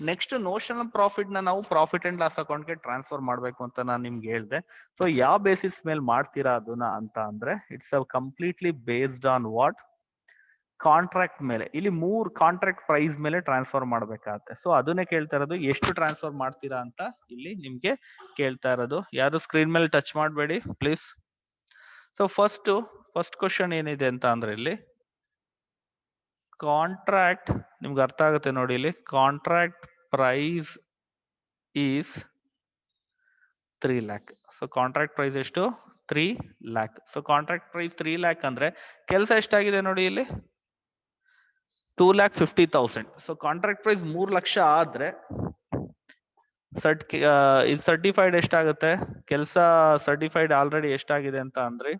Speaker 1: ನೆಕ್ಸ್ಟ್ ನೋಷನಲ್ ಪ್ರಾಫಿಟ್ ನ ನಾವು ಪ್ರಾಫಿಟ್ ಅಂಡ್ ಲಾಸ್ ಅಕೌಂಟ್ ಗೆ ಟ್ರಾನ್ಸ್ಫರ್ ಮಾಡ್ಬೇಕು ಅಂತ ನಾನು ನಿಮ್ಗೆ ಹೇಳ್ದೆ. ಸೊ ಯಾವ ಬೇಸಿಸ್ ಮೇಲೆ ಮಾಡ್ತೀರಾ ಅದನ್ನ ಅಂತ ಅಂದ್ರೆ, it's completely based on what, contract ಮೇಲೆ. ಇಲ್ಲಿ 3 ಕಾಂಟ್ರಾಕ್ಟ್ ಪ್ರೈಸ್ ಮೇಲೆ ಟ್ರಾನ್ಸ್ಫರ್ ಮಾಡ್ಬೇಕಾಗತ್ತೆ. ಸೊ ಅದನ್ನೇ ಕೇಳ್ತಾ ಇರೋದು, ಎಷ್ಟು ಟ್ರಾನ್ಸ್ಫರ್ ಮಾಡ್ತೀರಾ ಅಂತ ಇಲ್ಲಿ ನಿಮ್ಗೆ ಕೇಳ್ತಾ ಇರೋದು. ಯಾರು ಸ್ಕ್ರೀನ್ ಮೇಲೆ ಟಚ್ ಮಾಡಬೇಡಿ ಪ್ಲೀಸ್. ಸೊ ಫಸ್ಟ್ ಕ್ವಶನ್ ಏನಿದೆ ಅಂತ ಅಂದ್ರೆ, ಇಲ್ಲಿ ಕಾಂಟ್ರಾಕ್ಟ್ ನಿಮ್ಗೆ ಅರ್ಥ ಆಗುತ್ತೆ ನೋಡಿ. ಇಲ್ಲಿ contract price is 3 lakh. So contract price ಎಷ್ಟು 3 lakh. So contract price 3 lakh ಅಂದ್ರೆ ಕೆಲಸ ಎಷ್ಟಾಗಿದೆ ನೋಡಿ ಇಲ್ಲಿ 2,50,000. ಸೊ ಕಾಂಟ್ರಾಕ್ಟ್ ಪ್ರೈಸ್ 3 ಲಕ್ಷ ಆದ್ರೆ ಇದು ಸರ್ಟಿಫೈಡ್ ಎಷ್ಟಾಗುತ್ತೆ ಕೆಲಸ ಸರ್ಟಿಫೈಡ್ ಆಲ್ರೆಡಿ ಎಷ್ಟಾಗಿದೆ ಅಂತ ಅಂದ್ರೆ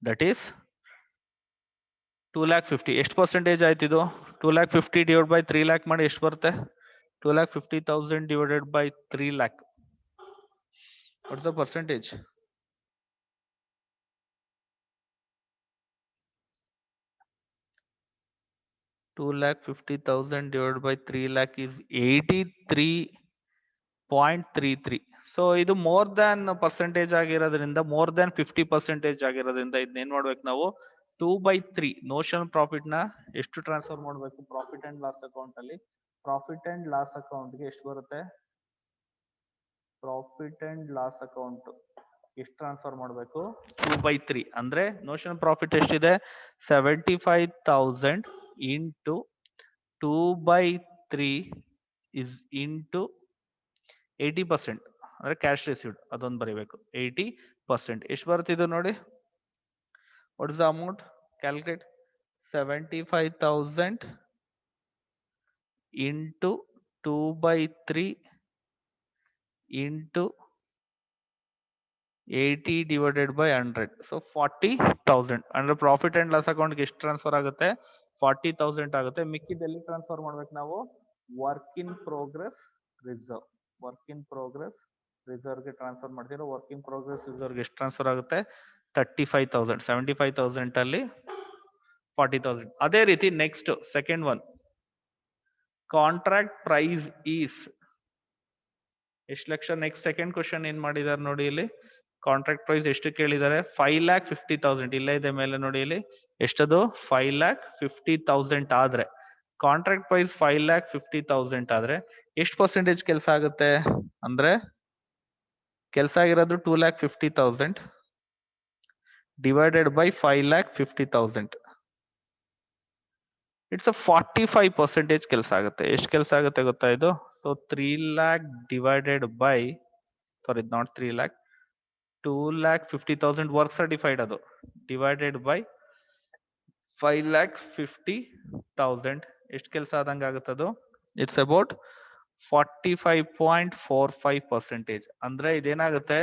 Speaker 1: ದಟ್ ಈಸ್ 2,50,000. ಎಷ್ಟು ಪರ್ಸೆಂಟೇಜ್ ಆಯ್ತು ಇದು 2,50,000 ಡಿವೈಡ್ ಬೈ 3 lakh ಮಾಡಿ ಎಷ್ಟು ಬರುತ್ತೆ 2,50,000 divided by 3 lakh. What's the percentage? 2,50,000 divided by 3 lakh is 83.33. So ಇದು ಮೋರ್ ದ್ಯಾನ್ ಪರ್ಸೆಂಟೇಜ್ ಆಗಿರೋದ್ರಿಂದ ಮೋರ್ ದ್ಯಾನ್ 50% ಆಗಿರೋದ್ರಿಂದ ಇದನ್ನ ಏನ್ ಮಾಡ್ಬೇಕು ನಾವು 2/3 ನೋಷನಲ್ ಪ್ರಾಫಿಟ್ ನ ಎಷ್ಟು ಟ್ರಾನ್ಸ್ಫರ್ ಮಾಡಬೇಕು ಪ್ರಾಫಿಟ್ ಅಂಡ್ ಲಾಸ್ ಅಕೌಂಟ್ ಅಲ್ಲಿ ಪ್ರಾಫಿಟ್ ಅಂಡ್ ಲಾಸ್ ಅಕೌಂಟ್ ಗೆ ಎಷ್ಟು ಬರುತ್ತೆ ಪ್ರಾಫಿಟ್ ಅಂಡ್ ಲಾಸ್ ಅಕೌಂಟ್ ಎಷ್ಟು ಟ್ರಾನ್ಸ್ಫರ್ ಮಾಡಬೇಕು 2/3 ಅಂದ್ರೆ ನೋಷನಲ್ ಪ್ರಾಫಿಟ್ ಎಷ್ಟಿದೆ 75,000 into 2/3 is into 80%. ಅಂದ್ರೆ ಕ್ಯಾಶ್ ರಿಸೀವ್ಡ್ ಅದೊಂದು ಬರೀಬೇಕು 80%. ಎಷ್ಟು ಬರುತ್ತಿದ್ದು ನೋಡಿ what is the amount calculate 75,000 into 2/3 into 80 divided by 100. So 40,000. ಅಂದ್ರೆ ಪ್ರಾಫಿಟ್ ಅಂಡ್ ಲಾಸ್ ಅಕೌಂಟ್ ಗೆ ಎಷ್ಟು ಟ್ರಾನ್ಸ್ಫರ್ ಆಗುತ್ತೆ 40,000 ಆಗುತ್ತೆ. ಮಿಕ್ಕಿದಲ್ಲಿ ಟ್ರಾನ್ಸ್ಫರ್ ಮಾಡ್ಬೇಕು ನಾವು work in progress reserve. Work in progress reserve ಗೆ ಟ್ರಾನ್ಸ್ಫರ್ ಮಾಡ್ತೀರಾ ವರ್ಕ್ ಇನ್ ಪ್ರೋಗ್ರೆಸ್ ರಿಸರ್ವ್ ಗೆ ಎಷ್ಟು ಟ್ರಾನ್ಸ್ಫರ್ ಆಗುತ್ತೆ 35,000. 75,000 ಅಲ್ಲಿ 40,000. ಅದೇ ರೀತಿ next second one contract price is ಎಷ್ಟು ಲಕ್ಷ ನೆಕ್ಸ್ಟ್ ಸೆಕೆಂಡ್ ಕ್ವಶನ್ ಏನ್ ಮಾಡಿದಾರೆ ನೋಡಿ ಇಲ್ಲಿ ಕಾಂಟ್ರಾಕ್ಟ್ ಪ್ರೈಸ್ ಎಷ್ಟು ಕೇಳಿದ್ದಾರೆ 5,50,000 ಇಲ್ಲೇ ಇದೆ ಮೇಲೆ ನೋಡಿ ಇಲ್ಲಿ ಎಷ್ಟದು 5,50,000 ಆದ್ರೆ ಕಾಂಟ್ರಾಕ್ಟ್ ಪ್ರೈಸ್ 5,50,000 ಆದ್ರೆ ಎಷ್ಟು ಪರ್ಸೆಂಟೇಜ್ ಕೆಲಸ ಆಗುತ್ತೆ ಅಂದ್ರೆ ಕೆಲಸ ಆಗಿರೋದು 2,50,000 ಡಿವೈಡೆಡ್ ಬೈ 5,50,000 ಇಟ್ಸ್ ಅ 45% ಕೆಲಸ ಆಗುತ್ತೆ ಎಷ್ಟು ಕೆಲಸ ಆಗುತ್ತೆ ಗೊತ್ತಾ ಇದು so 3 lakh divided by sorry not 3 lakh 2,50,000 work certified ಅದು ಡಿವೈಡೆಡ್ ಬೈ 5,50,000 ಎಷ್ಟು ಕೆಲಸ ಆದಂಗ ಆಗುತ್ತದು ಇಟ್ಸ್ ಅಬೌಟ್ 45.45%. ಅಂದ್ರೆ ಇದೇನಾಗುತ್ತೆ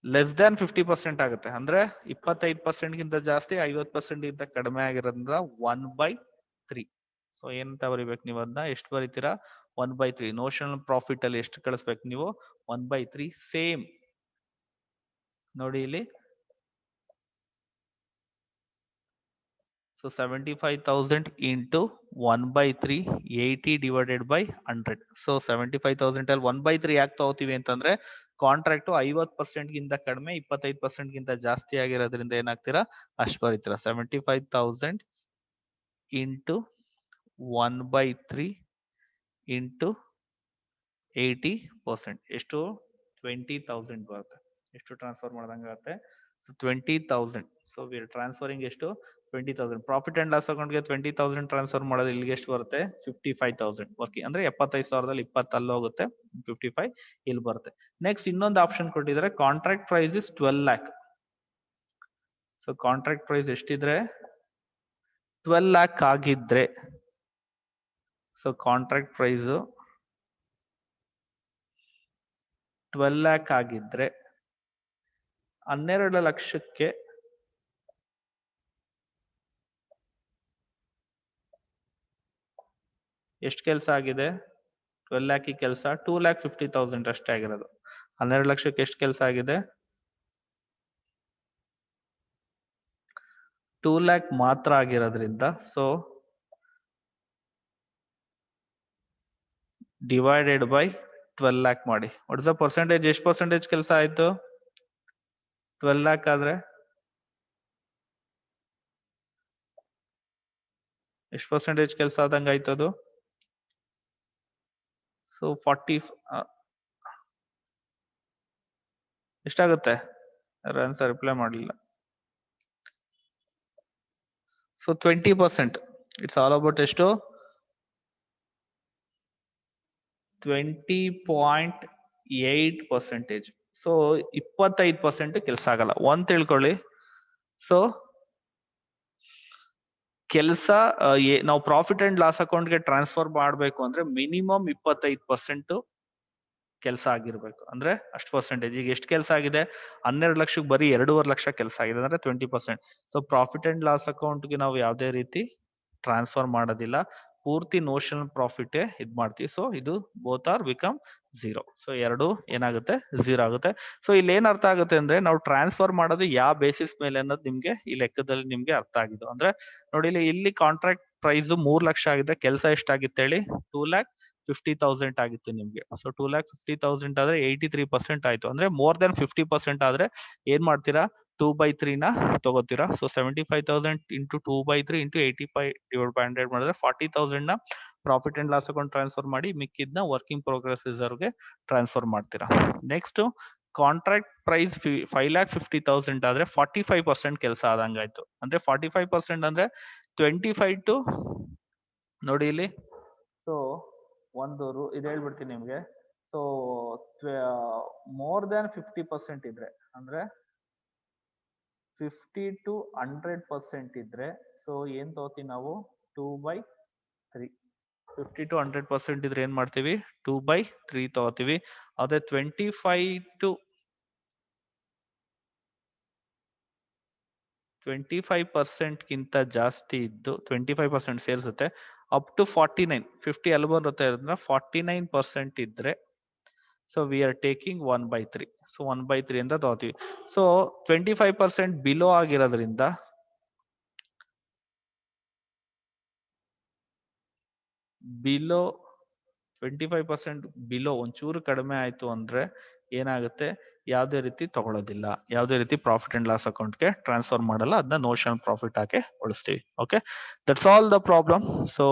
Speaker 1: ಲೆಸ್ ದ್ಯಾನ್ 50% ಆಗುತ್ತೆ ಅಂದ್ರೆ 25% ಗಿಂತ ಜಾಸ್ತಿ 50% ಗಿಂತ ಕಡಿಮೆ ಆಗಿರೋದ್ರಿಂದ 1/3. ಸೊ ಏನಂತ ಬರಿಬೇಕು ನೀವು ಅದನ್ನ ಎಷ್ಟು ಬರೀತೀರಾ 1/3. ನೋಷನಲ್ ಪ್ರಾಫಿಟ್ ಅಲ್ಲಿ ಎಷ್ಟು ಕಳಿಸ್ಬೇಕು ನೀವು 1/3. ಸೇಮ್ ನೋಡಿ ಇಲ್ಲಿ so 75,000 into 1/3 80 divided by 100. So 75,000 ಅಲ್ಲಿ 1/3 ಯಾಕೆ ತಗೋತೀವಿ ಅಂತಂದ್ರೆ ಕಾಂಟ್ರಾಕ್ಟ್ 50% ಗಿಂತ ಕಡಿಮೆ 25% ಗಿಂತ ಜಾಸ್ತಿ ಆಗಿರೋದ್ರಿಂದ ಏನಾಗ್ತೀರಾ ಅಷ್ಟು ಬರೀತೀರಾ 75,000 into 1/3 into 80%. ಎಷ್ಟು 20,000 ಬರುತ್ತೆ ಎಷ್ಟು ಟ್ರಾನ್ಸ್ಫರ್ ಮಾಡ್ದಂಗಾಗುತ್ತೆ so 20,000. So we are transferring ಎಷ್ಟು 20,000. ಪ್ರಾಫಿಟ್ ಅಂಡ್ ಲಾಸ್ ಅಕೌಂಟ್ ಗೆ 20,000 ಟ್ರಾನ್ಸ್ಫರ್ ಮಾಡೋದು ಇಲ್ಲಿಗೆ ಎಷ್ಟು ಬರುತ್ತೆ 55,000 ವರ್ಕಿಂಗ್ ಅಂದ್ರೆ 75,000 20 ಅಲ್ಲಿ ಹೋಗುತ್ತೆ 55 ಇಲ್ಲಿ ಬರುತ್ತೆ. ನೆಕ್ಸ್ಟ್ ಇನ್ನೊಂದು ಆಪ್ಷನ್ ಕೊಟ್ಟಿದ್ದಾರೆ contract price is 12 lakh. So contract price ಎಷ್ಟಿದ್ರೆ 12 lakh ಆಗಿದ್ರೆ ಸೊ ಕಾಂಟ್ರಾಕ್ಟ್ ಪ್ರೈಸ್ 12 lakh ಆಗಿದ್ರೆ 12 ಲಕ್ಷಕ್ಕೆ ಎಷ್ಟು ಕೆಲಸ ಆಗಿದೆ 12 lakh ಕೆಲಸ 2,50,000 ಅಷ್ಟೇ ಆಗಿರೋದು 12 ಲಕ್ಷಕ್ಕೆ ಎಷ್ಟು ಕೆಲಸ ಆಗಿದೆ 2 lakh ಮಾತ್ರ ಆಗಿರೋದ್ರಿಂದ ಸೊ ಡಿವೈಡೆಡ್ ಬೈ 12 lakh ಮಾಡಿ ವಾಟ್ ಇಸ್ ದ ಪರ್ಸೆಂಟೇಜ್ ಎಷ್ಟು ಪರ್ಸೆಂಟೇಜ್ ಕೆಲಸ ಆಯ್ತು 12 lakh ಆದ್ರೆ ಎಷ್ಟು ಪರ್ಸೆಂಟೇಜ್ ಕೆಲಸ ಆದಂಗ ಆಯ್ತು ಅದು ಸೊ 40 ಎಷ್ಟಾಗುತ್ತೆ ಆನ್ಸರ್ ರಿಪ್ಲೈ ಮಾಡಲಿಲ್ಲ ಸೊ 20%. ಇಟ್ಸ್ ಆಲ್ ಅಬೌಟ್ ಎಷ್ಟು 20.8 8%. ಸೊ 25% ಕೆಲಸ ಆಗಲ್ಲ. ಒಂದ್ ತಿಳ್ಕೊಳ್ಳಿ. ಸೊ ಕೆಲಸ ನಾವು ಪ್ರಾಫಿಟ್ ಅಂಡ್ ಲಾಸ್ ಅಕೌಂಟ್ಗೆ ಟ್ರಾನ್ಸ್ಫರ್ ಮಾಡ್ಬೇಕು ಅಂದ್ರೆ ಮಿನಿಮಮ್ 25% ಕೆಲಸ ಆಗಿರ್ಬೇಕು. ಅಂದ್ರೆ ಅಷ್ಟು ಪರ್ಸೆಂಟೇಜ್. ಈಗ ಎಷ್ಟು ಕೆಲಸ ಆಗಿದೆ? 12 ಲಕ್ಷಕ್ಕೆ ಬರೀ 2.5 ಲಕ್ಷ ಕೆಲಸ ಆಗಿದೆ ಅಂದ್ರೆ 20%. ಸೊ ಪ್ರಾಫಿಟ್ ಅಂಡ್ ಲಾಸ್ ಅಕೌಂಟ್ಗೆ ನಾವು ಯಾವುದೇ ರೀತಿ ಟ್ರಾನ್ಸ್ಫರ್ ಮಾಡೋದಿಲ್ಲ, ಪೂರ್ತಿ ನೋಷನಲ್ ಪ್ರಾಫಿಟ್ ಇದ್ ಮಾಡ್ತೀವಿ. ಸೊ ಇದು ಬೋತ್ ಆರ್ ಬಿಕಮ್ 0. ಸೊ ಎರಡು ಏನಾಗುತ್ತೆ? 0 ಆಗುತ್ತೆ. ಸೊ ಇಲ್ಲಿ ಏನ್ ಅರ್ಥ ಆಗುತ್ತೆ ಅಂದ್ರೆ ನಾವು ಟ್ರಾನ್ಸ್ಫರ್ ಮಾಡೋದು ಯಾವ ಬೇಸಿಸ್ ಮೇಲೆ ಅನ್ನೋದು ನಿಮ್ಗೆ ಈ ಲೆಕ್ಕದಲ್ಲಿ ನಿಮ್ಗೆ ಅರ್ಥ ಆಗಿದ್ದು. ಅಂದ್ರೆ ನೋಡಿ ಇಲ್ಲಿ ಕಾಂಟ್ರಾಕ್ಟ್ ಪ್ರೈಸ್ 3 ಲಕ್ಷ ಆಗಿದೆ, ಕೆಲಸ ಎಷ್ಟಾಗಿತ್ತು ಹೇಳಿ? 2,50,000 ಆಗಿತ್ತು ನಿಮ್ಗೆ. ಸೊ 2,50,000 ಆದ್ರೆ 83% ಆಯ್ತು. ಅಂದ್ರೆ ಮೋರ್ ದನ್ 50% ಆದ್ರೆ ಏನ್ ಮಾಡ್ತೀರಾ? 2/3 ನ ತಗೋತೀರಾ. So 75,000 into 2/3 into 85 divide by 100 ಮಾಡಿದ್ರೆ 40,000 ನ profit and loss account transfer ಮಾಡಿ ಮಿಕ್ಕಿದ್ನ ವರ್ಕಿಂಗ್ ಪ್ರೋಗ್ರೆಸ್ ರಿಸರ್ವ್ಗೆ ಟ್ರಾನ್ಸ್ಫರ್ ಮಾಡ್ತೀರಾ. ನೆಕ್ಸ್ಟ್ ಕಾಂಟ್ರಾಕ್ಟ್ ಪ್ರೈಸ್ 5,50,000 ಆದ್ರೆ 45% ಕೆಲಸ ಆದಂಗಾಯ್ತು. ಅಂದ್ರೆ 45% ಅಂದ್ರೆ 25 ಟು ನೋಡಿ ಇಲ್ಲಿ. ಸೊ ಒಂದು ಇದು ಹೇಳ್ಬಿಡ್ತೀನಿ ನಿಮ್ಗೆ. ಸೊ ಮೋರ್ ದನ್ 50% ಇದ್ರೆ ಅಂದ್ರೆ 50 to 100% ಇದ್ರೆ ಸೊ ಏನ್ ತಗೋತೀವಿ ನಾವು? 2/3. 50 to 100% ಇದ್ರೆ ಏನ್ ಮಾಡ್ತೀವಿ? 2/3 ತಗೋತೀವಿ. ಅದೇ 25% ಗಿಂತ ಜಾಸ್ತಿ ಇದ್ದು 25% ಸೇರಿಸುತ್ತೆ ಅಪ್ ಟು 49, 50 ಅಲ್ಲಿ ಬರುತ್ತೆ ಅಂದ್ರೆ 49% ಇದ್ರೆ so we are taking 1/3. So 1/3 ಅಂತ ತಗೋತೀವಿ. ಸೊ 25% ಬಿಲೋ ಆಗಿರೋದ್ರಿಂದ ಬಿಲೋ 25% ಬಿಲೋ ಒಂಚೂರು ಕಡಿಮೆ ಆಯ್ತು ಅಂದ್ರೆ ಏನಾಗುತ್ತೆ? ಯಾವುದೇ ರೀತಿ ತಗೊಳ್ಳೋದಿಲ್ಲ, ಯಾವುದೇ ರೀತಿ ಪ್ರಾಫಿಟ್ ಅಂಡ್ ಲಾಸ್ ಅಕೌಂಟ್ಗೆ ಟ್ರಾನ್ಸ್ಫರ್ ಮಾಡಲ್ಲ, ಅದನ್ನ ನೋಷನಲ್ ಪ್ರಾಫಿಟ್ ಹಾಕಿ ಉಳಿಸ್ತೀವಿ. Okay, that's all the problem. So